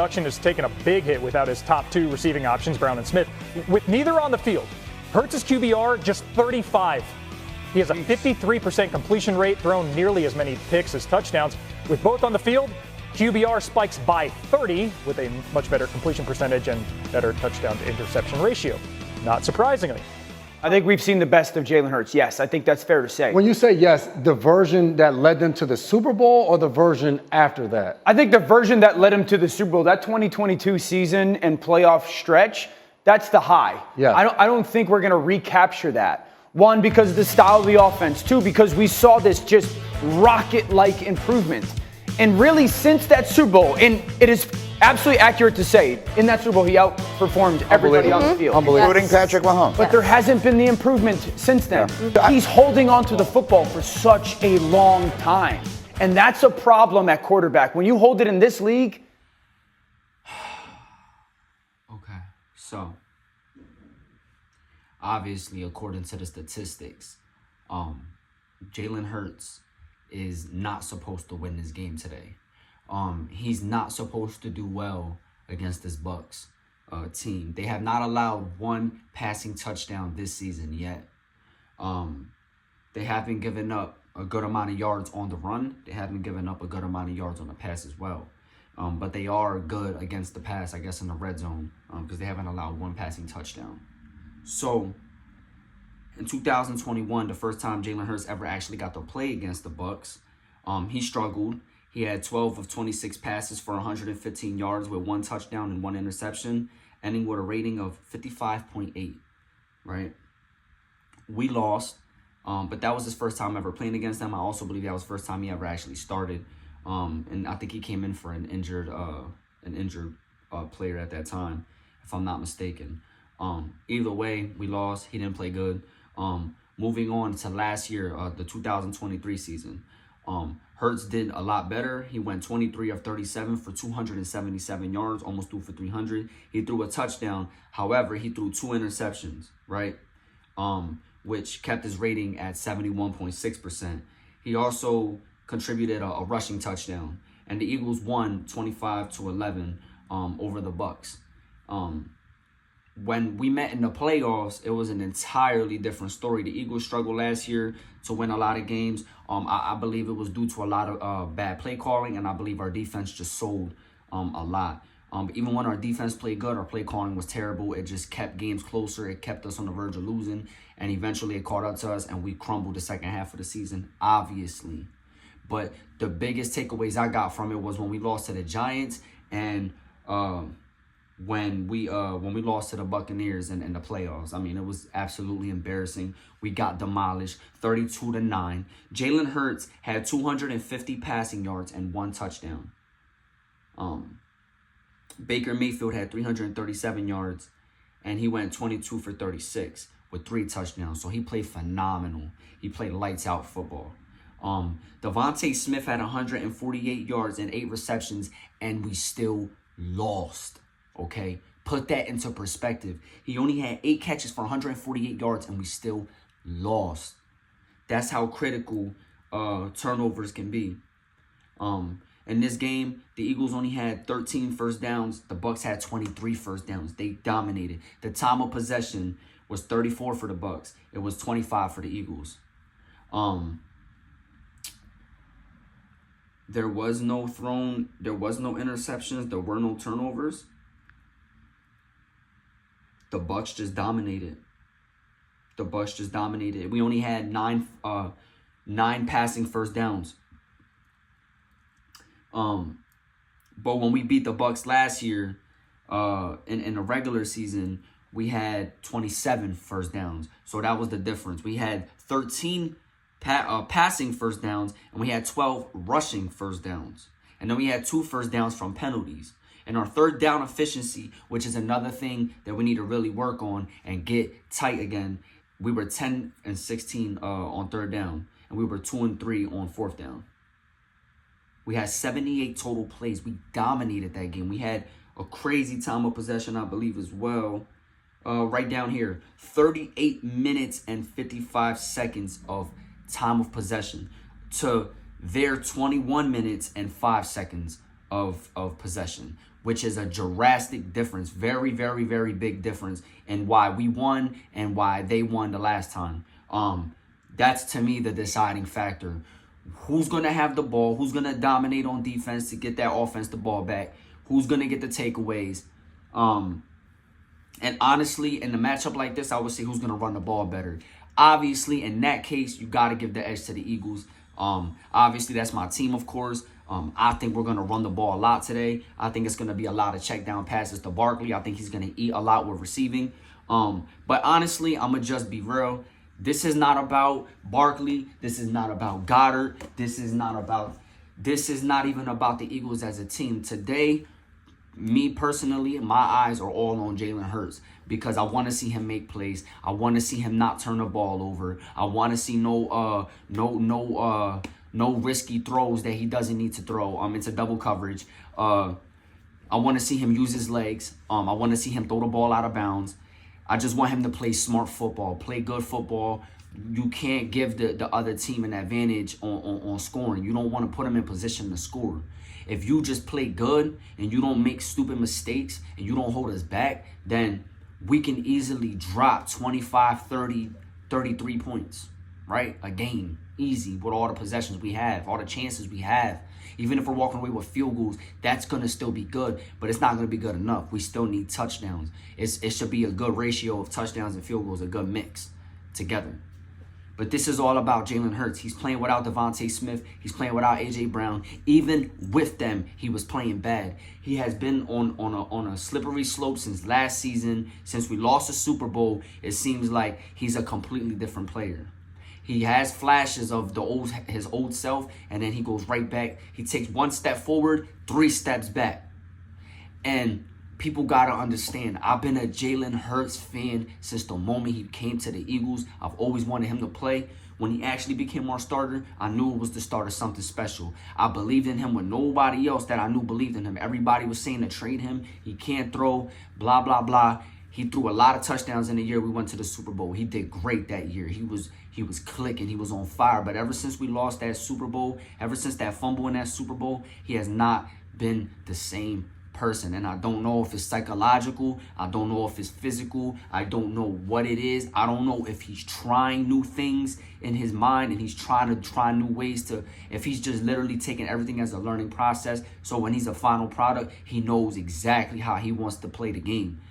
production has taken a big hit without his top two receiving options, Brown and Smith. With neither on the field, Hurts' QBR just 35. He has a 53% completion rate, thrown nearly as many picks as touchdowns. With both on the field, QBR spikes by 30 with a much better completion percentage and better touchdown to interception ratio. Not surprisingly. I think we've seen the best of Jalen Hurts. Yes, I think that's fair to say. When you say yes, the version that led them to the Super Bowl or the version after that? I think the version that led him to the Super Bowl, that 2022 season and playoff stretch, that's the high. Yeah. I don't think we're going to recapture that. One, because of the style of the offense. Two, because we saw this just rocket-like improvement. And really, since that Super Bowl, and it is absolutely accurate to say, in that Super Bowl, he outperformed everybody on the field. Including Patrick Mahomes. But there hasn't been the improvement since then. He's holding on to the football for such a long time. And that's a problem at quarterback. When you hold it in this league. Okay, so obviously, according to the statistics, Jalen Hurts is not supposed to win this game today. He's not supposed to do well against this Bucs team. They have not allowed one passing touchdown this season yet. They haven't given up a good amount of yards on the run. They haven't given up a good amount of yards on the pass as well. But they are good against the pass, I guess, in the red zone because they haven't allowed one passing touchdown. So in 2021, the first time Jalen Hurts ever actually got to play against the Bucs, he struggled. He had 12 of 26 passes for 115 yards with one touchdown and one interception, ending with a rating of 55.8, right? We lost, but that was his first time ever playing against them. I also believe that was the first time he ever actually started, and I think he came in for an injured player at that time, if I'm not mistaken. Either way, we lost. He didn't play good. Moving on to last year, the 2023 season, Hurts did a lot better. He went 23 of 37 for 277 yards, almost threw for 300. He threw a touchdown. However, he threw two interceptions, right? Which kept his rating at 71.6%. He also contributed a rushing touchdown, and the Eagles won 25-11 over the Bucs. When we met in the playoffs, it was an entirely different story. The Eagles struggled last year to win a lot of games. I believe it was due to a lot of bad play calling, and I believe our defense just sold a lot. Even when our defense played good, our play calling was terrible. It just kept games closer. It kept us on the verge of losing, and eventually it caught up to us, and we crumbled the second half of the season, obviously. But the biggest takeaways I got from it was when we lost to the Giants and when we lost to the Buccaneers in the playoffs. I mean, it was absolutely embarrassing. We got demolished 32-9. Jalen Hurts had 250 passing yards and one touchdown. Baker Mayfield had 337 yards, and he went 22 for 36 with 3 touchdowns. So he played phenomenal. He played lights out football. Devontae Smith had 148 yards and 8 receptions, and we still lost. Okay, put that into perspective. He only had 8 catches for 148 yards, and we still lost. That's how critical turnovers can be. In this game, the Eagles only had 13 first downs. The Bucs had 23 first downs. They dominated. The time of possession was 34 for the Bucs. It was 25 for the Eagles. There was no interceptions. There were no turnovers. The Bucs just dominated. We only had nine passing first downs. But when we beat the Bucs last year, in the regular season, we had 27 first downs. So that was the difference. We had 13 passing first downs, and we had 12 rushing first downs. And then we had 2 first downs from penalties. And our third down efficiency, which is another thing that we need to really work on and get tight again, we were 10 and 16 on third down, and we were 2 and 3 on fourth down. We had 78 total plays. We dominated that game. We had a crazy time of possession, I believe, as well. Right down here, 38 minutes and 55 seconds of time of possession to their 21 minutes and 5 seconds of possession. which is a drastic difference. Very, very, very big difference in why we won and why they won the last time. That's, to me, the deciding factor. Who's going to have the ball? Who's going to dominate on defense to get that offense the ball back? Who's going to get the takeaways? And honestly, in a matchup like this, I would say who's going to run the ball better. Obviously, in that case, you got to give the edge to the Eagles. Obviously, that's my team, of course. I think we're going to run the ball a lot today. I think it's going to be a lot of check down passes to Barkley. I think he's going to eat a lot with receiving. But honestly, I'm going to just be real. This is not about Barkley. This is not about Goddard. This is not even about the Eagles as a team. Today, me personally, my eyes are all on Jalen Hurts because I want to see him make plays. I want to see him not turn the ball over. I want to see no risky throws that he doesn't need to throw into double coverage. I want to see him use his legs. I want to see him throw the ball out of bounds. I just want him to play smart football, play good football. You can't give the other team an advantage on scoring. You don't want to put him in position to score. If you just play good and you don't make stupid mistakes and you don't hold us back, then we can easily drop 25, 30, 33 points, right? A game, easy, with all the possessions we have, all the chances we have. Even if we're walking away with field goals, that's going to still be good, but it's not going to be good enough. We still need touchdowns. It should be a good ratio of touchdowns and field goals, a good mix together. But this is all about Jalen Hurts. He's playing without Devontae Smith. He's playing without A.J. Brown. Even with them, he was playing bad. He has been on a slippery slope since last season. Since we lost the Super Bowl, it seems like he's a completely different player. He has flashes of his old self, and then he goes right back. He takes one step forward, 3 steps back. And people got to understand, I've been a Jalen Hurts fan since the moment he came to the Eagles. I've always wanted him to play. When he actually became our starter, I knew it was the start of something special. I believed in him when nobody else that I knew believed in him. Everybody was saying to trade him. He can't throw, blah, blah, blah. He threw a lot of touchdowns in the year we went to the Super Bowl. He did great that year. He was clicking. He was on fire. But ever since we lost that Super Bowl, ever since that fumble in that Super Bowl, he has not been the same person. And I don't know if it's psychological. I don't know if it's physical. I don't know what it is. I don't know if he's trying new things in his mind and he's trying to try new ways to, if he's just literally taking everything as a learning process. So when he's a final product, he knows exactly how he wants to play the game.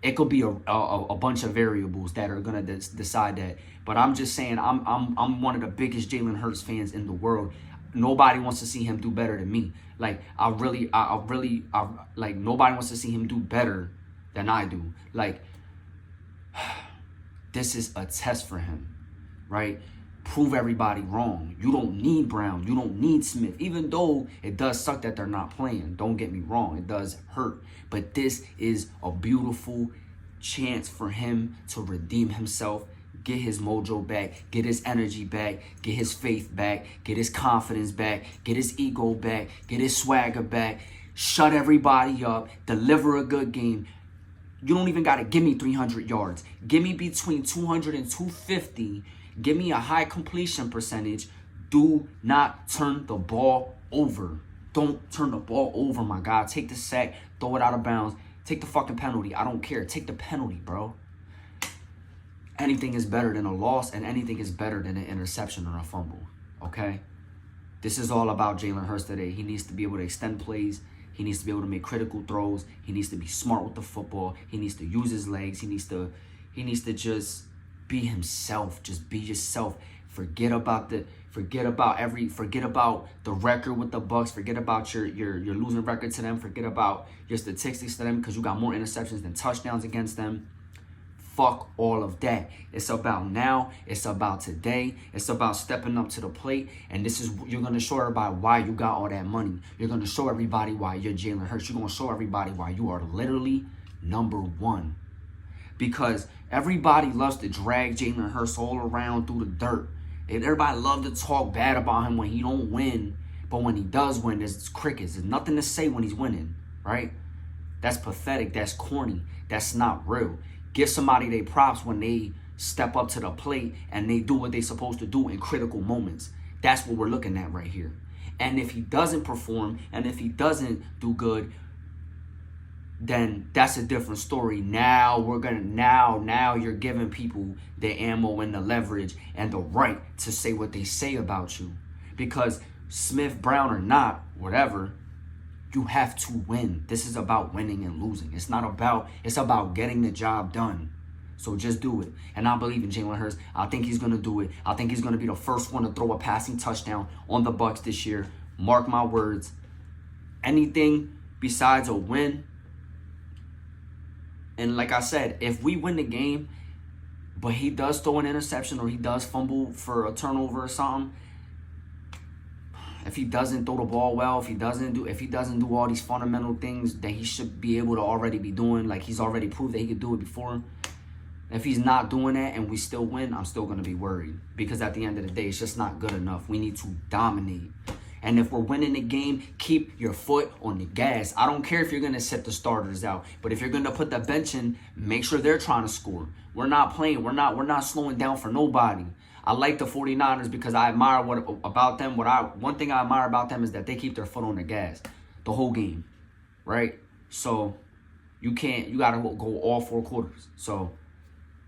It could be a bunch of variables that are gonna decide that. But I'm just saying, I'm one of the biggest Jalen Hurts fans in the world. Nobody wants to see him do better than me. Like nobody wants to see him do better than I do. Like, this is a test for him, right? Prove everybody wrong. You don't need Brown. You don't need Smith. Even though it does suck that they're not playing. Don't get me wrong. It does hurt. But this is a beautiful chance for him to redeem himself, get his mojo back, get his energy back, get his faith back, get his confidence back, get his ego back, get his swagger back, shut everybody up, deliver a good game. You don't even got to give me 300 yards. Give me between 200 and 250. Give me a high completion percentage. Do not turn the ball over. Don't turn the ball over, my God. Take the sack, throw it out of bounds. Take the fucking penalty. I don't care. Take the penalty, bro. Anything is better than a loss, and anything is better than an interception or a fumble, okay? This is all about Jalen Hurts today. He needs to be able to extend plays. He needs to be able to make critical throws. He needs to be smart with the football. He needs to use his legs. He needs to just be himself. Just be yourself. Forget about the record with the Bucs. Forget about your losing record to them. Forget about your statistics to them because you got more interceptions than touchdowns against them. Fuck all of that. It's about now. It's about today. It's about stepping up to the plate. And this is, you're going to show everybody why you got all that money. You're going to show everybody why you're Jalen Hurts. You're going to show everybody why you are literally number one. Because everybody loves to drag Jalen Hurts all around through the dirt. Everybody loves to talk bad about him when he don't win. But when he does win, there's crickets. There's nothing to say when he's winning, right? That's pathetic. That's corny. That's not real. Give somebody their props when they step up to the plate and they do what they're supposed to do in critical moments. That's what we're looking at right here. And if he doesn't perform and if he doesn't do good, then that's a different story. Now you're giving people the ammo and the leverage and the right to say what they say about you. Because Smith, Brown or not, whatever, you have to win. This is about winning and losing. It's about getting the job done. So just do it. And I believe in Jalen Hurts. I think he's going to do it. I think he's going to be the first one to throw a passing touchdown on the Bucs this year. Mark my words. Anything besides a win. And like I said, if we win the game, but he does throw an interception or he does fumble for a turnover or something, if he doesn't throw the ball well, if he doesn't do all these fundamental things that he should be able to already be doing, like he's already proved that he could do it before, if he's not doing that and we still win, I'm still going to be worried. Because at the end of the day, it's just not good enough. We need to dominate. And if we're winning the game, keep your foot on the gas. I don't care if you're going to set the starters out. But if you're going to put the bench in, make sure they're trying to score. We're not playing. We're not slowing down for nobody. I like the 49ers because I admire about them. One thing I admire about them is that they keep their foot on the gas the whole game, right? So you got to go all 4 quarters. So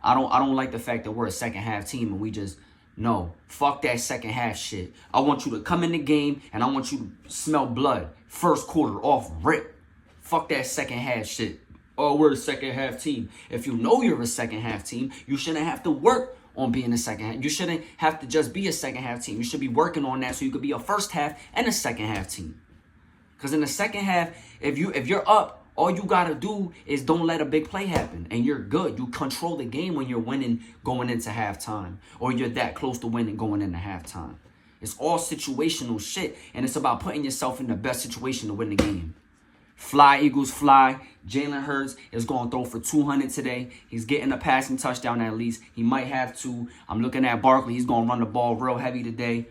I don't like the fact that we're a second half team and we just, no, fuck that second half shit. I want you to come in the game and I want you to smell blood. First quarter off rip. Fuck that second half shit. Oh, we're a second half team. If you know you're a second half team, you shouldn't have to work on being a second half. You shouldn't have to just be a second half team. You should be working on that so you could be a first half and a second half team. Because in the second half, if you're up, all you got to do is don't let a big play happen. And you're good. You control the game when you're winning going into halftime. Or you're that close to winning going into halftime. It's all situational shit. And it's about putting yourself in the best situation to win the game. Fly, Eagles, fly. Jalen Hurts is going to throw for 200 today. He's getting a passing touchdown at least. He might have to. I'm looking at Barkley. He's going to run the ball real heavy today.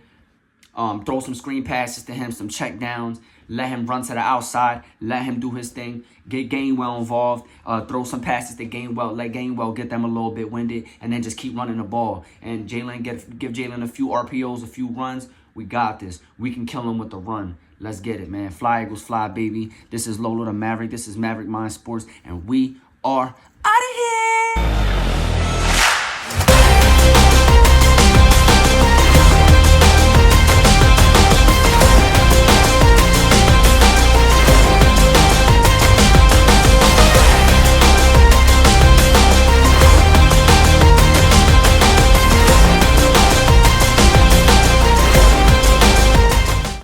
Throw some screen passes to him, some check downs. Let him run to the outside. Let him do his thing. Get Gainwell involved. Throw some passes to Gainwell. Let Gainwell get them a little bit winded. And then just keep running the ball. And Jalen, give Jalen a few RPOs, a few runs. We got this. We can kill him with the run. Let's get it, man. Fly, Eagles, fly, baby. This is Lolo the Maverick. This is Maverick Mind Sports. And we are out of here.